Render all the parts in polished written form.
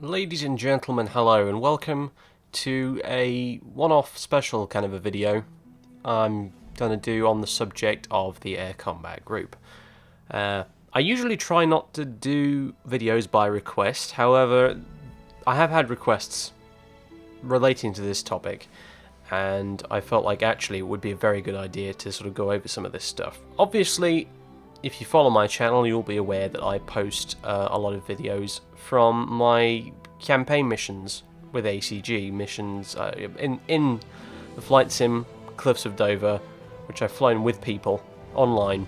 Ladies and gentlemen, hello and welcome to a one-off special kind of a video I'm going to do on the subject of the Air Combat Group. I usually try not to do videos by request, however, I have had requests relating to this topic, and I felt like actually it would be a very good idea to sort of go over some of this stuff. Obviously, if you follow my channel, you'll be aware that I post a lot of videos from my campaign missions with ACG, missions in the flight sim Cliffs of Dover, which I've flown with people online.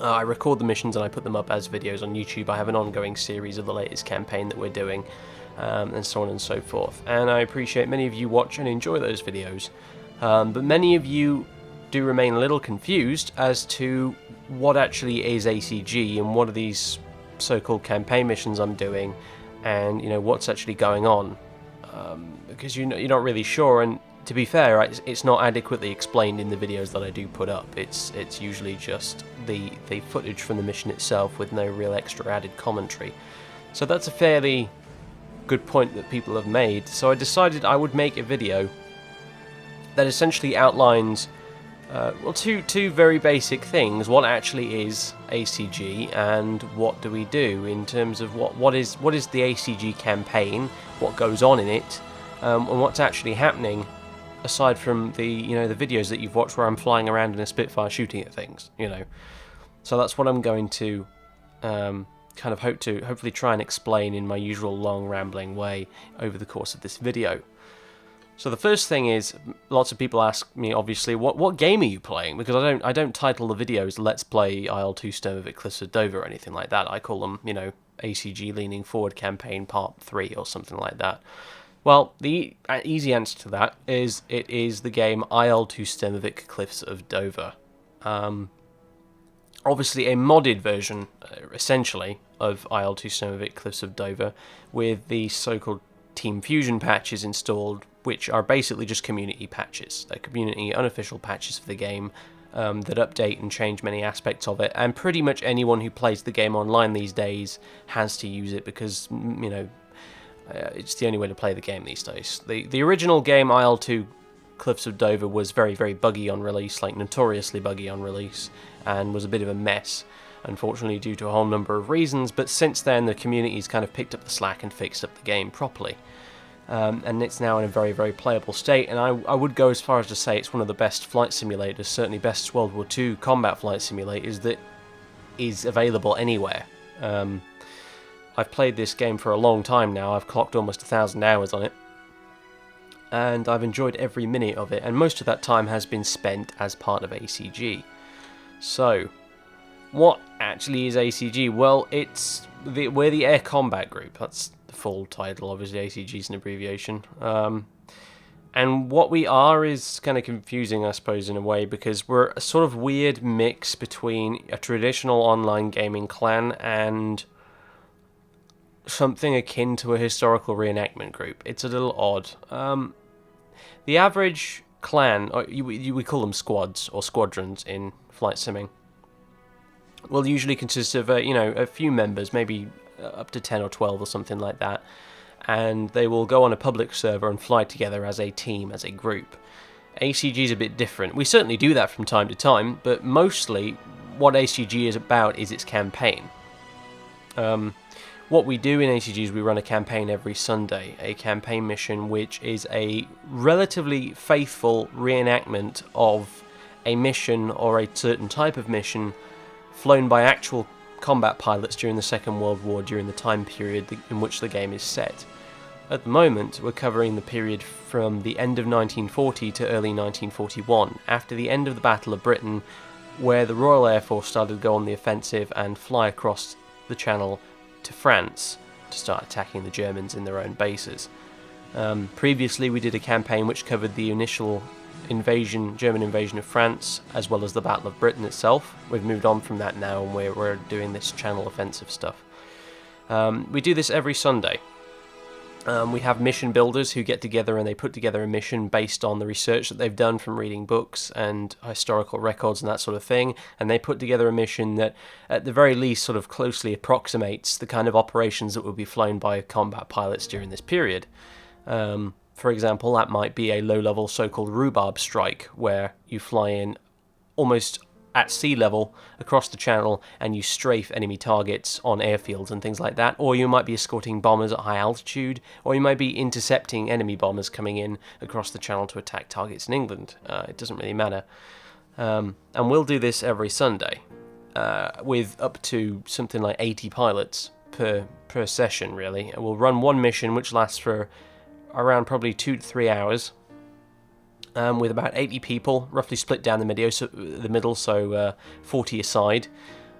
I record the missions and I put them up as videos on YouTube. I have an ongoing series of the latest campaign that we're doing, and so on and so forth. And I appreciate many of you watch and enjoy those videos, but many of you do remain a little confused as to what actually is ACG and what are these so-called campaign missions I'm doing, and what's actually going on, because you're not really sure. And to be fair, it's not adequately explained in the videos that I do put up. It's usually just the footage from the mission itself with no real extra added commentary. So that's a fairly good point that people have made. So I decided I would make a video that essentially outlines two very basic things: what actually is ACG and what do we do in terms of what is the ACG campaign, what goes on in it, and what's actually happening aside from the the videos that you've watched where I'm flying around in a Spitfire shooting at things. So that's what I'm going to kind of hopefully try and explain in my usual long rambling way over the course of this video. So the first thing is, lots of people ask me, obviously, what game are you playing? Because I don't title the videos "Let's Play IL-2 Sturmovik Cliffs of Dover" or anything like that. I call them, ACG Leaning Forward Campaign Part 3 or something like that. Well, the easy answer to that is it is the game IL-2 Sturmovik Cliffs of Dover. Obviously a modded version, essentially, of IL-2 Sturmovik Cliffs of Dover, with the so-called Team Fusion patches installed, which are basically just community patches. They're community unofficial patches for the game that update and change many aspects of it, and pretty much anyone who plays the game online these days has to use it because, it's the only way to play the game these days. The original game, IL-2 Cliffs of Dover, was very, very buggy on release, like notoriously buggy on release, and was a bit of a mess, unfortunately, due to a whole number of reasons. But since then, the community's kind of picked up the slack and fixed up the game properly. And it's now in a very, very playable state, and I would go as far as to say it's one of the best flight simulators, certainly best World War II combat flight simulators that is available anywhere. I've played this game for a long time now. I've clocked almost 1,000 hours on it, and I've enjoyed every minute of it, and most of that time has been spent as part of ACG. So, what actually is ACG? Well, we're the Air Combat Group. That's the full title. Obviously, ACG is an abbreviation. And what we are is kind of confusing, I suppose, in a way, because we're a sort of weird mix between a traditional online gaming clan and something akin to a historical reenactment group. It's a little odd. The average clan, or we call them squads or squadrons in flight simming, will usually consist of a few members, maybe up to 10 or 12 or something like that, and they will go on a public server and fly together as a team, as a group. ACG is a bit different. We certainly do that from time to time, but mostly what ACG is about is its campaign. What we do in ACG is we run a campaign every Sunday, a campaign mission which is a relatively faithful reenactment of a mission or a certain type of mission flown by actual combat pilots during the Second World War, during the time period in which the game is set. At the moment, we're covering the period from the end of 1940 to early 1941, after the end of the Battle of Britain, where the Royal Air Force started to go on the offensive and fly across the Channel to France to start attacking the Germans in their own bases. Previously, we did a campaign which covered the initial German invasion of France, as well as the Battle of Britain itself. We've moved on from that now, and we're doing this Channel offensive stuff. We do this every Sunday. We have mission builders who get together and they put together a mission based on the research that they've done from reading books and historical records and that sort of thing, and they put together a mission that at the very least sort of closely approximates the kind of operations that would be flown by combat pilots during this period. For example, that might be a low-level so-called rhubarb strike, where you fly in almost at sea level across the channel and you strafe enemy targets on airfields and things like that, or you might be escorting bombers at high altitude, or you might be intercepting enemy bombers coming in across the channel to attack targets in England. It doesn't really matter. And we'll do this every Sunday with up to something like 80 pilots per session, really. We'll run one mission which lasts for around probably 2 to 3 hours. With about 80 people, roughly split down the middle, so 40 aside,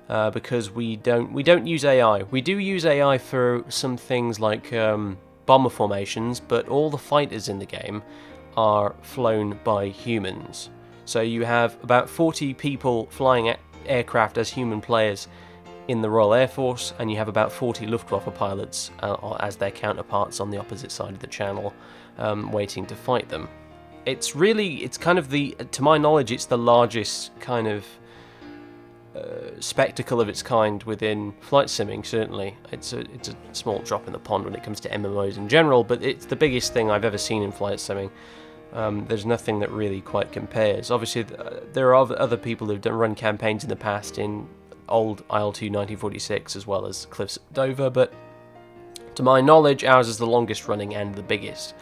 because we don't use AI. We do use AI for some things like bomber formations, but all the fighters in the game are flown by humans. So you have about 40 people flying aircraft as human players in the Royal Air Force, and you have about 40 Luftwaffe pilots as their counterparts on the opposite side of the channel, waiting to fight them. It's kind of to my knowledge, it's the largest kind of spectacle of its kind within flight simming, certainly. It's a small drop in the pond when it comes to MMOs in general, but it's the biggest thing I've ever seen in flight simming. There's nothing that really quite compares. Obviously, there are other people who've run campaigns in the past in old IL-2 1946 as well as Cliffs at Dover, but to my knowledge, ours is the longest running and the biggest.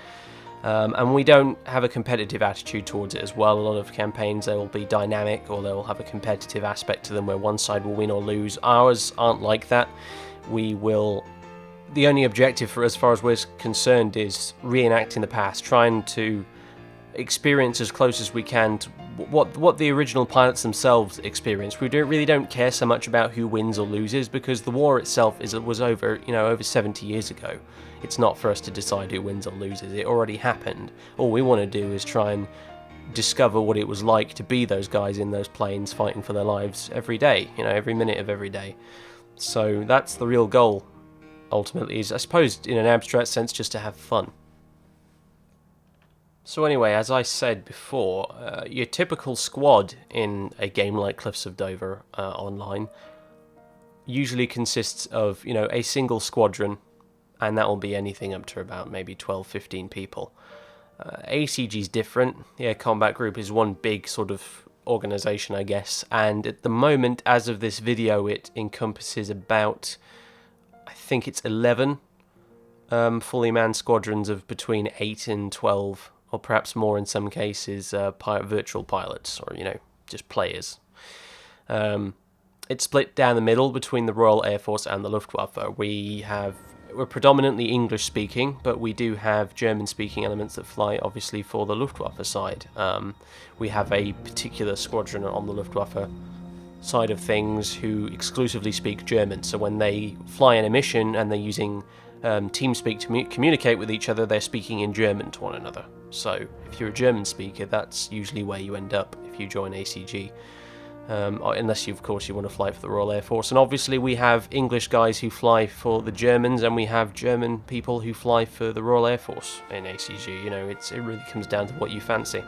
And we don't have a competitive attitude towards it as well. A lot of campaigns, they will be dynamic, or they will have a competitive aspect to them where one side will win or lose. Ours aren't like that. The only objective for as far as we're concerned is reenacting the past, trying to experience as close as we can to what the original pilots themselves experienced. We really don't care so much about who wins or loses, because the war itself was over 70 years ago. It's not for us to decide who wins or loses. It already happened. All we want to do is try and discover what it was like to be those guys in those planes fighting for their lives every day, every minute of every day. So that's the real goal, ultimately, is, I suppose, in an abstract sense, just to have fun. So anyway, as I said before, your typical squad in a game like Cliffs of Dover online usually consists of, a single squadron, and that will be anything up to about maybe 12-15 people. ACG is different. The Air Combat Group is one big sort of organisation, I guess, and at the moment, as of this video, it encompasses about, I think it's 11 fully manned squadrons of between 8 and 12, or perhaps more in some cases, virtual pilots, or, just players. It's split down the middle between the Royal Air Force and the Luftwaffe. We're predominantly English speaking, but we do have German speaking elements that fly obviously for the Luftwaffe side. We have a particular squadron on the Luftwaffe side of things who exclusively speak German, so when they fly in a mission and they're using TeamSpeak to communicate with each other, they're speaking in German to one another. So if you're a German speaker, that's usually where you end up if you join ACG. Unless you want to fly for the Royal Air Force. And obviously we have English guys who fly for the Germans, and we have German people who fly for the Royal Air Force in ACG. It really comes down to what you fancy.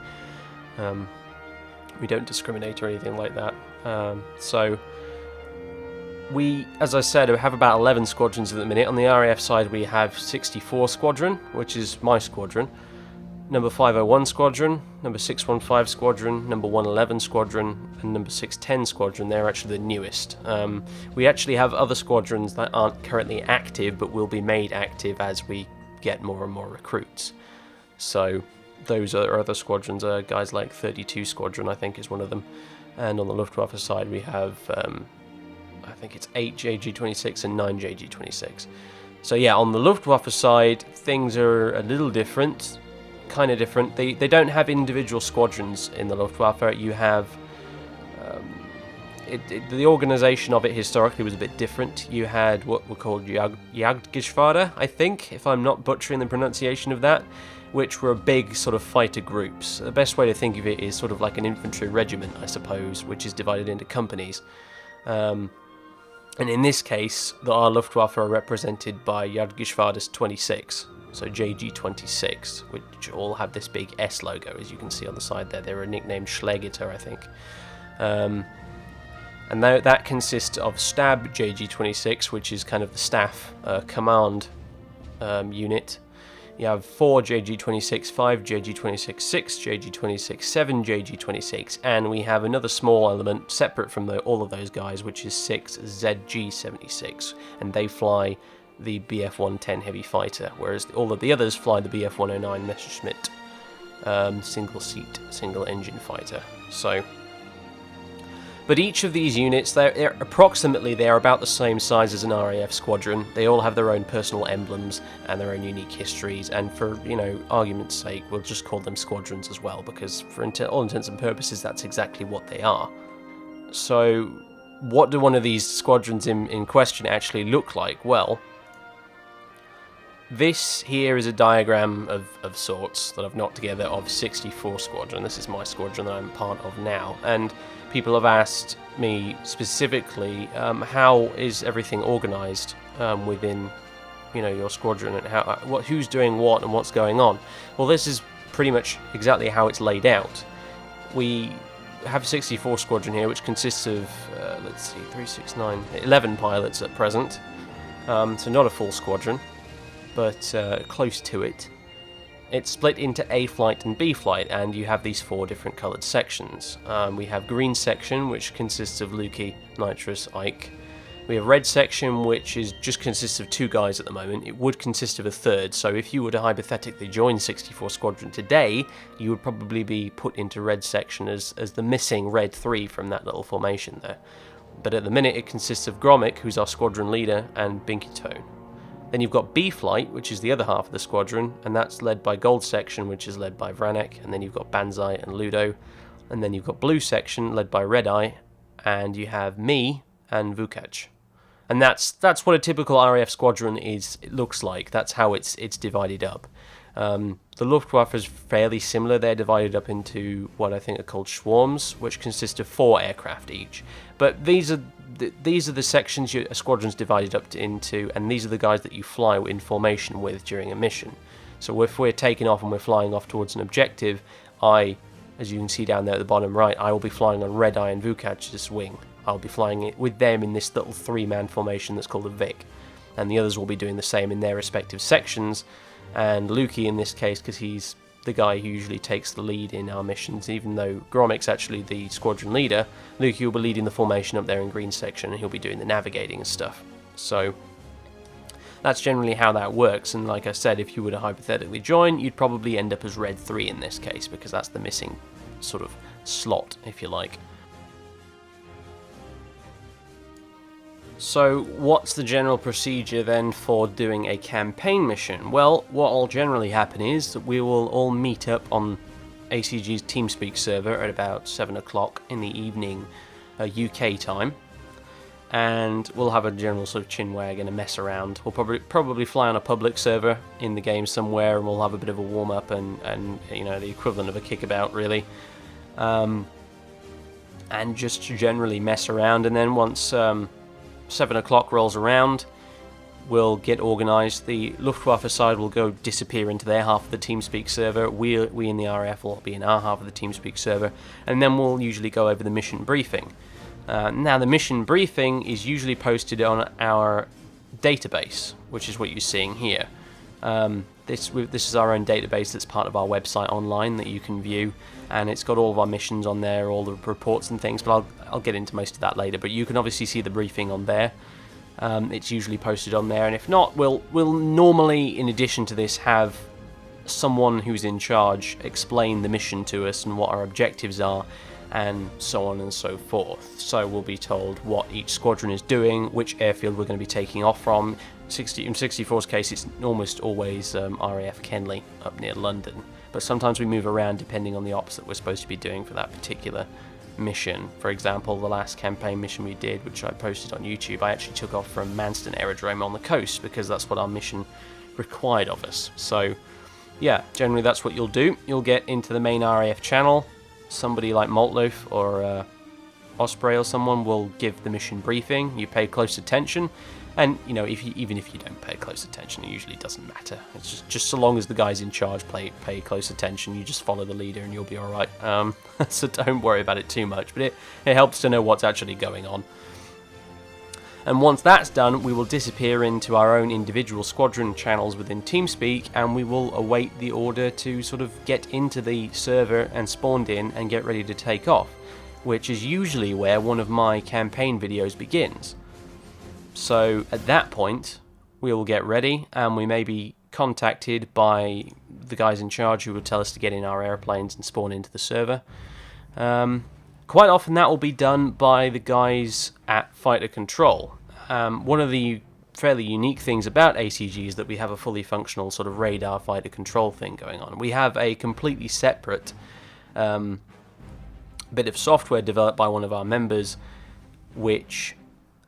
We don't discriminate or anything like that. So we, as I said, have about 11 squadrons at the minute. On the RAF side, we have 64 Squadron, which is my squadron. Number 501 Squadron, number 615 Squadron, number 111 Squadron, and number 610 Squadron. They're actually the newest. We actually have other squadrons that aren't currently active, but will be made active as we get more and more recruits. So those are other squadrons, guys like 32 Squadron, I think, is one of them. And on the Luftwaffe side, we have, I think it's 8 JG-26 and 9 JG-26. So yeah, on the Luftwaffe side, things are a little different. Kind of different. They don't have individual squadrons in the Luftwaffe. You have the organisation of it historically was a bit different. You had what were called Jagdgeschwader, I think, if I'm not butchering the pronunciation of that, which were big sort of fighter groups. The best way to think of it is sort of like an infantry regiment, I suppose, which is divided into companies. And in this case, our Luftwaffe are represented by Jagdgeschwader 26. so JG26, which all have this big S logo, as you can see on the side there. They were nicknamed Schlägeter, I think. And that consists of Stab JG26, which is kind of the staff command unit. You have 4 JG26, 5 JG26, 6 JG26, 7 JG26, and we have another small element separate from all of those guys, which is 6 ZG76, and they fly the Bf-110 heavy fighter, whereas all of the others fly the Bf-109 Messerschmitt single-seat, single-engine fighter. So, but each of these units, they're about the same size as an RAF squadron. They all have their own personal emblems and their own unique histories, and for, argument's sake, we'll just call them squadrons as well, because for all intents and purposes, that's exactly what they are. So, what do one of these squadrons in question actually look like? Well, this here is a diagram of sorts that I've knocked together of 64 Squadron. This is my squadron that I'm part of now, and people have asked me specifically, how is everything organised within, your squadron, and who's doing what and what's going on. Well, this is pretty much exactly how it's laid out. We have 64 Squadron here, which consists of 11 pilots at present, so not a full squadron, but close to it. It's split into A flight and B flight, and you have these 4 different coloured sections. We have green section, which consists of Lukey, Nitrous, Ike. We have red section, which just consists of 2 guys at the moment. It would consist of a third, so if you were to hypothetically join 64 Squadron today, you would probably be put into red section as the missing red 3 from that little formation there. But at the minute, it consists of Gromik, who's our squadron leader, and Binky Tone. Then you've got B Flight, which is the other half of the squadron, and that's led by Gold Section, which is led by Vranek, and then you've got Banzai and Ludo, and then you've got Blue Section, led by Red Eye, and you have me and Vukac. And that's what a typical RAF squadron looks like. That's how it's divided up. The Luftwaffe is fairly similar. They're divided up into what I think are called swarms, which consist of 4 aircraft each. But these are the sections a squadron's divided up into, and these are the guys that you fly in formation with during a mission. So if we're taking off and we're flying off towards an objective, as you can see down there at the bottom right, I will be flying on Red Eye and Vukac's wing. I'll be flying it with them in this little 3-man formation that's called a Vic, and the others will be doing the same in their respective sections. And Lukey in this case, because he's the guy who usually takes the lead in our missions, even though Gromik's actually the squadron leader, Lukey will be leading the formation up there in green section, and he'll be doing the navigating and stuff. So that's generally how that works, and like I said, if you were to hypothetically join, you'd probably end up as red 3 in this case, because that's the missing sort of slot, if you like. So what's the general procedure then for doing a campaign mission? Well, what will generally happen is that we will all meet up on ACG's TeamSpeak server at about 7 o'clock in the evening UK time, and we'll have a general sort of chinwag and a mess around. We'll probably fly on a public server in the game somewhere, and we'll have a bit of a warm-up and the equivalent of a kickabout, really. And just generally mess around, and then once 7 o'clock rolls around, we'll get organised. The Luftwaffe side will go disappear into their half of the TeamSpeak server. We in the RAF will be in our half of the TeamSpeak server, and then we'll usually go over the mission briefing. Now, the mission briefing is usually posted on our database, which is what you're seeing here. This is our own database that's part of our website online that you can view, and it's got all of our missions on there, all the reports and things, but I'll get into most of that later. But you can obviously see the briefing on there. It's usually posted on there, and if not, we'll normally, in addition to this, have someone who's in charge explain the mission to us and what our objectives are, and so on and so forth. So we'll be told what each squadron is doing, which airfield we're going to be taking off from. In 64's case, it's almost always RAF Kenley up near London, but sometimes we move around depending on the ops that we're supposed to be doing for that particular mission. For example, the last campaign mission we did, which I posted on YouTube, I actually took off from Manston Aerodrome on the coast, because that's what our mission required of us. So yeah, generally that's what you'll do. You'll get into the main RAF channel. Somebody like Maltloaf or Osprey or someone will give the mission briefing. You pay close attention, And you know, even if you don't pay close attention, it usually doesn't matter. It's just so long as the guys in charge pay close attention, you just follow the leader and you'll be all right. So don't worry about it too much. But it helps to know what's actually going on. And once that's done, we will disappear into our own individual squadron channels within TeamSpeak, and we will await the order to sort of get into the server and spawned in and get ready to take off, which is usually where one of my campaign videos begins. So at that point, we will get ready, and we may be contacted by the guys in charge who will tell us to get in our airplanes and spawn into the server. Quite often that will be done by the guys at Fighter Control. One of the fairly unique things about ACG is that we have a fully functional sort of radar fighter control thing going on. We have a completely separate bit of software developed by one of our members, which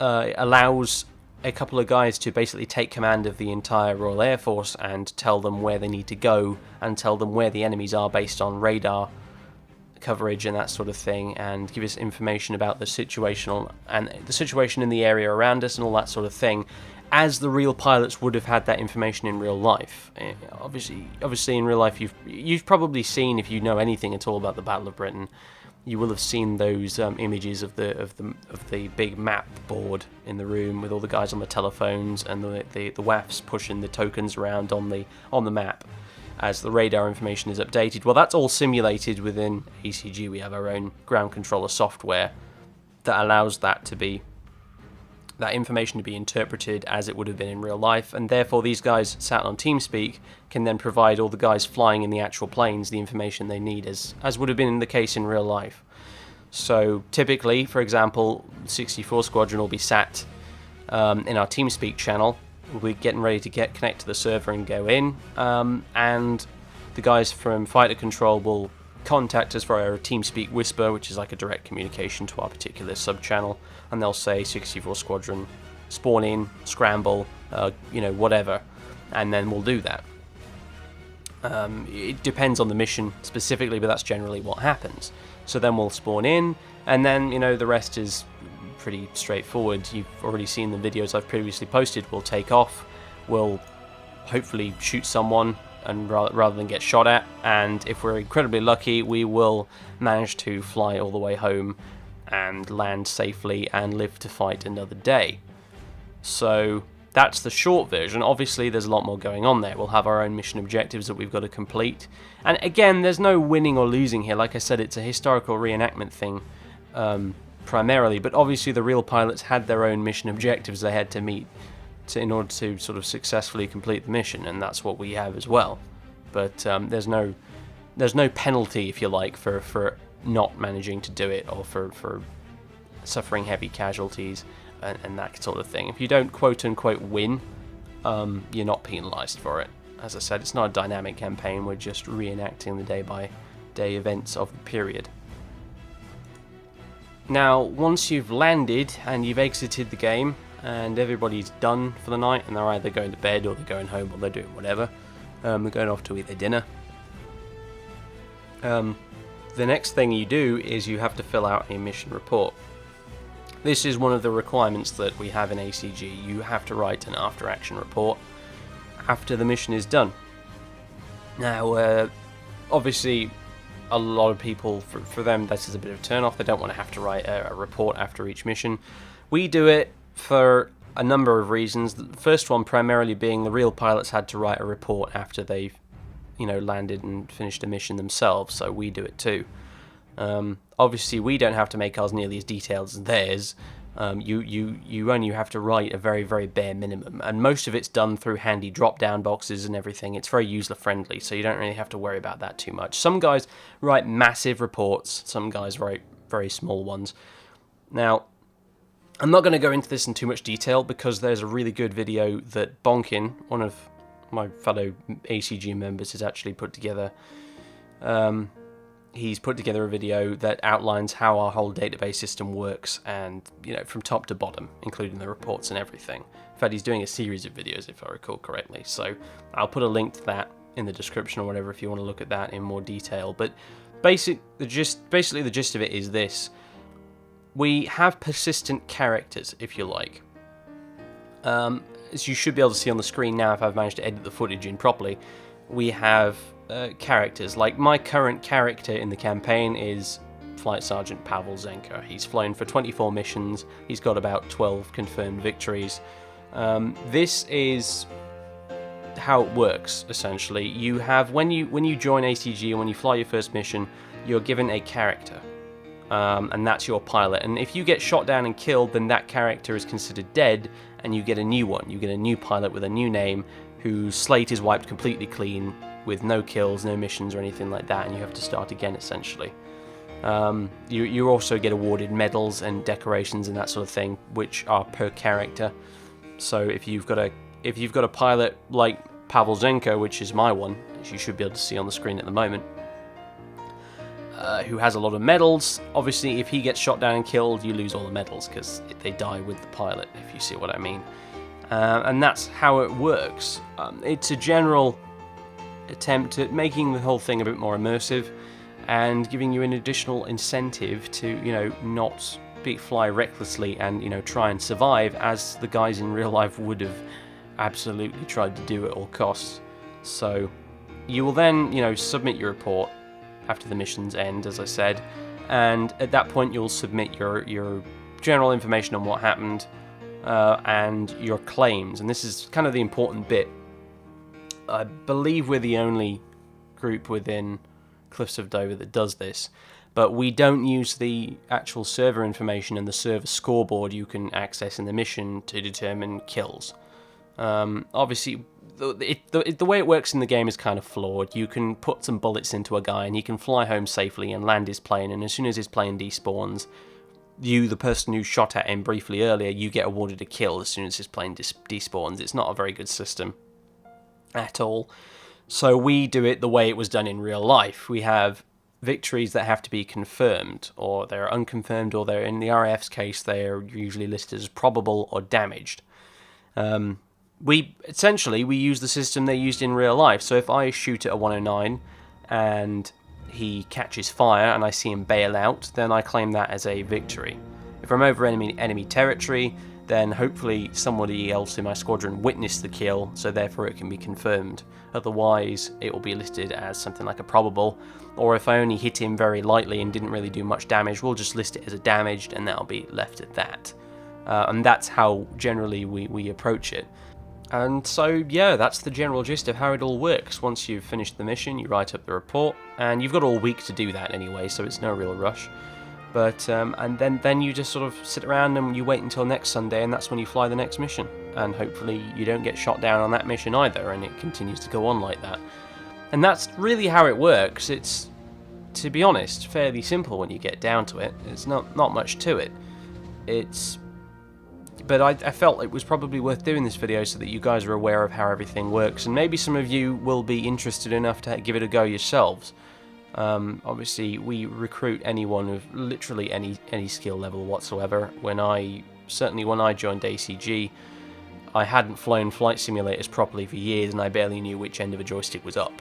allows a couple of guys to basically take command of the entire Royal Air Force and tell them where they need to go and tell them where the enemies are based on radar coverage and that sort of thing, and give us information about the situation in the area around us and all that sort of thing, as the real pilots would have had that information in real life. Obviously in real life you've probably seen, if you know anything at all about the Battle of Britain, you will have seen those images of the big map board in the room with all the guys on the telephones and the WAFs pushing the tokens around on the map as the radar information is updated. Well, that's all simulated within ACG. We have our own ground controller software that allows that information to be interpreted as it would have been in real life, and therefore these guys sat on TeamSpeak can then provide all the guys flying in the actual planes the information they need, as would have been the case in real life. So typically, for example, 64 Squadron will be sat in our TeamSpeak channel. We're getting ready to connect to the server and go in, and the guys from Fighter Control will contact us via a TeamSpeak whisper, which is like a direct communication to our particular sub-channel, and they'll say 64 Squadron, spawn in, scramble, whatever, and then we'll do that. It depends on the mission specifically, but that's generally what happens. So then we'll spawn in, and then, the rest is pretty straightforward. You've already seen the videos I've previously posted. We'll take off, we'll hopefully shoot someone and rather than get shot at, and if we're incredibly lucky we will manage to fly all the way home and land safely and live to fight another day. So that's the short version. Obviously there's a lot more going on there. We'll have our own mission objectives that we've got to complete, and again, there's no winning or losing here. Like I said, it's a historical reenactment thing primarily, but obviously the real pilots had their own mission objectives they had to meet in order to sort of successfully complete the mission, and that's what we have as well. But there's no penalty, if you like, for not managing to do it, or for suffering heavy casualties and that sort of thing. If you don't quote unquote win, you're not penalised for it. As I said, it's not a dynamic campaign, we're just reenacting the day by day events of the period. Now, once you've landed and you've exited the game and everybody's done for the night and they're either going to bed or they're going home or they're doing whatever, they're going off to eat their dinner, the next thing you do is you have to fill out a mission report. This is one of the requirements that we have in ACG. You have to write an after action report after the mission is done. Now, obviously a lot of people, for them, this is a bit of a turn off. They don't want to have to write a report after each mission. We do it for a number of reasons. The first one primarily being the real pilots had to write a report after they've landed and finished a mission themselves, so we do it too. Obviously we don't have to make ours nearly as detailed as theirs. You only have to write a very, very bare minimum, and most of it's done through handy drop-down boxes and everything. It's very user-friendly, so you don't really have to worry about that too much. Some guys write massive reports, some guys write very small ones. Now, I'm not going to go into this in too much detail because there's a really good video that Bonkin, one of my fellow ACG members, has actually put together. He's put together a video that outlines how our whole database system works, and from top to bottom, including the reports and everything. In fact, he's doing a series of videos, if I recall correctly, so I'll put a link to that in the description or whatever if you want to look at that in more detail. But basically the gist of it is this: we have persistent characters, if you like, As you should be able to see on the screen now, if I've managed to edit the footage in properly, we have characters. Like, my current character in the campaign is Flight Sergeant Pavel Zenko. He's flown for 24 missions. He's got about 12 confirmed victories. This is how it works, essentially. You have, when you join ACG and when you fly your first mission, you're given a character. And that's your pilot. And if you get shot down and killed, then that character is considered dead, and you get a new one. You get a new pilot with a new name, whose slate is wiped completely clean, with no kills, no missions or anything like that, and you have to start again, essentially. You also get awarded medals and decorations and that sort of thing, which are per character. So if you've got a pilot like Pavel Zenko, which is my one, as you should be able to see on the screen at the moment, who has a lot of medals. Obviously, if he gets shot down and killed, you lose all the medals because they die with the pilot, if you see what I mean. And that's how it works. It's a general attempt at making the whole thing a bit more immersive and giving you an additional incentive to, not fly recklessly and, try and survive, as the guys in real life would have absolutely tried to do at all costs. So you will then, submit your report after the missions end, as I said, and at that point you'll submit your general information on what happened and your claims. And this is kind of the important bit. I believe we're the only group within Cliffs of Dover that does this, but we don't use the actual server information and the server scoreboard you can access in the mission to determine kills. Obviously, the way it works in the game is kind of flawed. You can put some bullets into a guy and he can fly home safely and land his plane, and as soon as his plane despawns, you, the person who shot at him briefly earlier, you get awarded a kill as soon as his plane despawns. It's not a very good system at all. So we do it the way it was done in real life. We have victories that have to be confirmed, or they're unconfirmed, or they're, in the RAF's case, they're usually listed as probable or damaged. We use the system they used in real life. So if I shoot at a 109 and he catches fire and I see him bail out, then I claim that as a victory. If I'm over enemy territory, then hopefully somebody else in my squadron witnessed the kill, so therefore it can be confirmed. Otherwise, it will be listed as something like a probable, or if I only hit him very lightly and didn't really do much damage, we'll just list it as a damaged, and that'll be left at that. And that's how generally we approach it. And so, yeah, that's the general gist of how it all works. Once you've finished the mission, you write up the report, and you've got all week to do that anyway, so it's no real rush. But and then you just sort of sit around and you wait until next Sunday, and that's when you fly the next mission. And hopefully you don't get shot down on that mission either, and it continues to go on like that. And that's really how it works. It's, to be honest, fairly simple when you get down to it. It's not much to it. But I felt it was probably worth doing this video so that you guys are aware of how everything works, and maybe some of you will be interested enough to give it a go yourselves. Obviously, we recruit anyone of literally any skill level whatsoever. When I joined ACG, I hadn't flown flight simulators properly for years, and I barely knew which end of a joystick was up.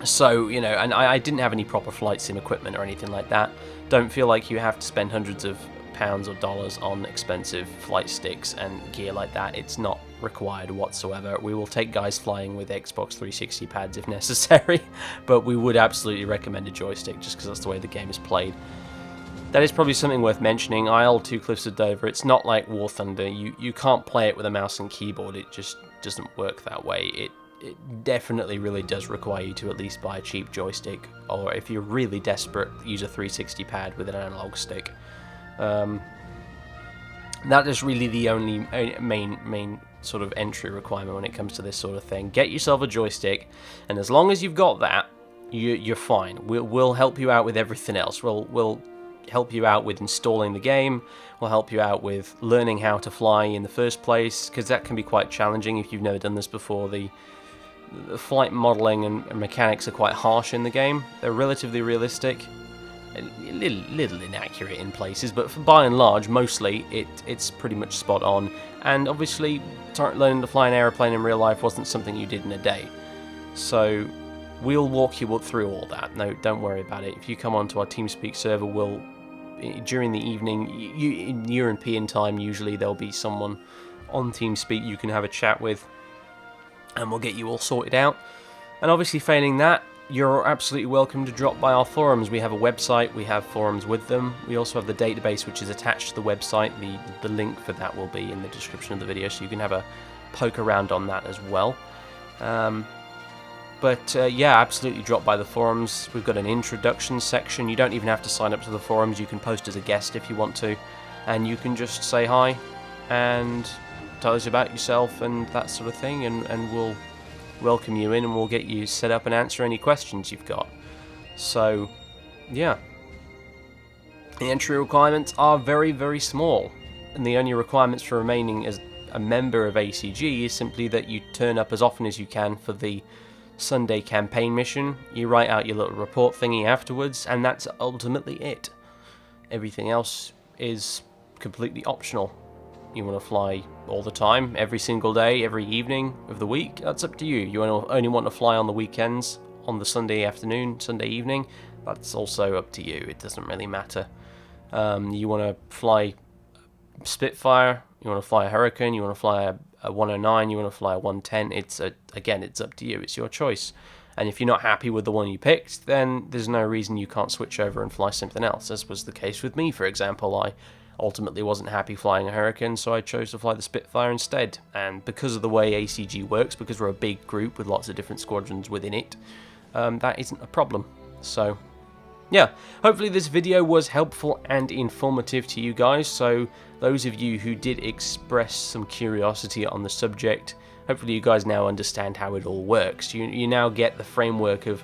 So, and I didn't have any proper flight sim equipment or anything like that. Don't feel like you have to spend hundreds of pounds or dollars on expensive flight sticks and gear like that. It's not required whatsoever. We will take guys flying with Xbox 360 pads if necessary, but we would absolutely recommend a joystick just because that's the way the game is played. That is probably something worth mentioning. IL-2 Cliffs of Dover, it's not like War Thunder. You can't play it with a mouse and keyboard. It just doesn't work that way. It definitely really does require you to at least buy a cheap joystick, or if you're really desperate, use a 360 pad with an analog stick. That is really the only main sort of entry requirement when it comes to this sort of thing. Get yourself a joystick, and as long as you've got that, you're fine. We'll help you out with everything else. We'll help you out with installing the game. We'll help you out with learning how to fly in the first place, because that can be quite challenging if you've never done this before. The flight modeling and mechanics are quite harsh in the game. They're relatively realistic. A little inaccurate in places, but by and large, mostly it's pretty much spot on. And obviously, learning to fly an aeroplane in real life wasn't something you did in a day. So we'll walk you through all that. No, don't worry about it. If you come onto our TeamSpeak server, we'll during the evening, in European time, usually there'll be someone on TeamSpeak you can have a chat with, and we'll get you all sorted out. And obviously, failing that, you're absolutely welcome to drop by our forums. We have a website, we have forums with them. We also have the database which is attached to the website. The link for that will be in the description of the video, so you can have a poke around on that as well. Yeah, absolutely drop by the forums. We've got an introduction section. You don't even have to sign up to the forums. You can post as a guest if you want to, and you can just say hi and tell us about yourself and that sort of thing, and we'll welcome you in and we'll get you set up and answer any questions you've got. So, yeah. The entry requirements are very, very small, and the only requirements for remaining as a member of ACG is simply that you turn up as often as you can for the Sunday campaign mission. You write out your little report thingy afterwards, and that's ultimately it. Everything else is completely optional. You want to fly all the time, every single day, every evening of the week, that's up to you. You only want to fly on the weekends, on the Sunday afternoon, Sunday evening, that's also up to you. It doesn't really matter. You want to fly Spitfire, you want to fly a Hurricane, you want to fly a 109, you want to fly a 110, again, it's up to you. It's your choice. And if you're not happy with the one you picked, then there's no reason you can't switch over and fly something else, as was the case with me, for example. I ultimately wasn't happy flying a Hurricane, so I chose to fly the Spitfire instead. And because of the way ACG works, because we're a big group with lots of different squadrons within it, that isn't a problem. So, yeah, hopefully this video was helpful and informative to you guys. So those of you who did express some curiosity on the subject, hopefully you guys now understand how it all works. You now get the framework of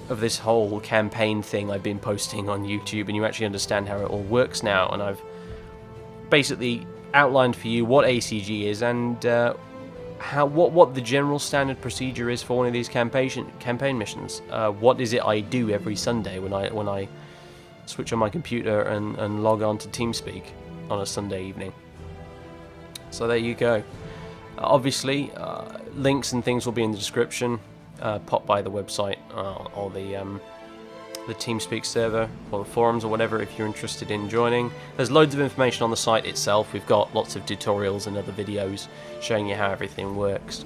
this whole campaign thing I've been posting on YouTube, and you actually understand how it all works now. And I've basically outlined for you what ACG is and what the general standard procedure is for one of these campaign missions. What is it I do every Sunday when I switch on my computer and log on to TeamSpeak on a Sunday evening. So there you go. Obviously, links and things will be in the description. Pop by the website or the TeamSpeak server or the forums or whatever if you're interested in joining. There's loads of information on the site itself. We've got lots of tutorials and other videos showing you how everything works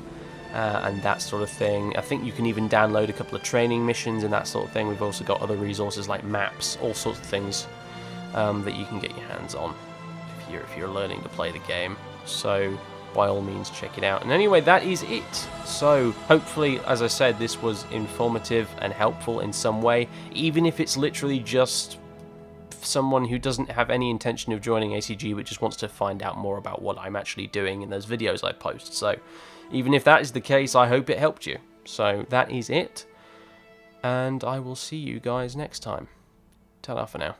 and that sort of thing. I think you can even download a couple of training missions and that sort of thing. We've also got other resources like maps, all sorts of things that you can get your hands on if you're learning to play the game. So by all means check it out. And anyway, that is it. So hopefully, as I said, this was informative and helpful in some way, even if it's literally just someone who doesn't have any intention of joining ACG but just wants to find out more about what I'm actually doing in those videos I post. So even if that is the case, I hope it helped you. So that is it, and I will see you guys next time. Ta-da for now.